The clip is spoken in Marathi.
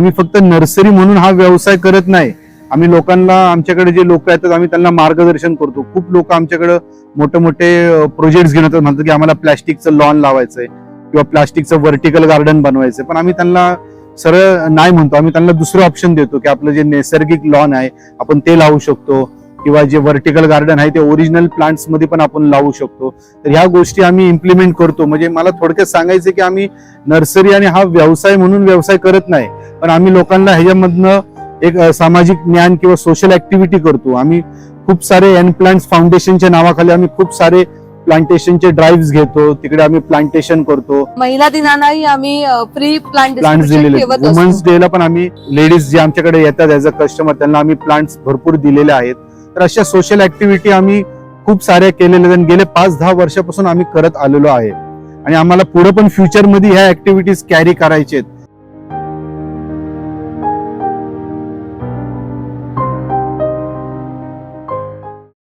आम्ही फक्त नर्सरी म्हणून हा व्यवसाय करत नाही. आम्ही लोकांना, आमच्याकडे जे लोक येतात आम्ही त्यांना मार्गदर्शन करतो. खूप लोक आमच्याकडे मोठे मोठे प्रोजेक्ट्स घेऊन येतात, म्हणतात की आम्हाला प्लास्टिकचं लॉन लावायचंय किंवा प्लास्टिकचं व्हर्टिकल गार्डन बनवायचंय. पण आम्ही त्यांना सरळ नाही म्हणतो, आम्ही त्यांना दुसरं ऑप्शन देतो की आपलं जे नैसर्गिक लॉन आहे आपण ते लावू शकतो, किंवा जे व्हर्टिकल गार्डन आहे ते ओरिजिनल प्लांट्स मध्ये पण आपण लावू शकतो. तर ह्या गोष्टी आम्ही इम्प्लिमेंट करतो. म्हणजे मला थोडक्यात सांगायचं की आम्ही नर्सरी आणि हा व्यवसाय म्हणून व्यवसाय करत नाही, पण आम्ही लोकांना ह्याच्यामधनं एक सामाजिक ज्ञान किंवा सोशल ऍक्टिव्हिटी करतो. आम्ही खूप सारे एन प्लांट्स फाउंडेशनच्या नावाखाली आम्ही खूप सारे प्लांटेशनचे ड्राईव्ह घेतो, तिकडे आम्ही प्लांटेशन करतो. महिला दिनालाही आम्ही फ्री प्लांट्स दिलेले, वुमन्स डे ला पण आम्ही लेडीज जे आमच्याकडे येतात ऍज अ कस्टमर त्यांना आम्ही प्लांट्स भरपूर दिलेले आहेत. तर अशा सोशल ऍक्टिव्हिटी आम्ही खूप साऱ्या केलेल्या आहेत. गेले 5-10 वर्षापासून आम्ही करत आलेलो आहे आणि आम्हाला पुढे पण फ्युचर मध्ये ह्या ऍक्टिव्हिटीज कॅरी करायचे आहेत.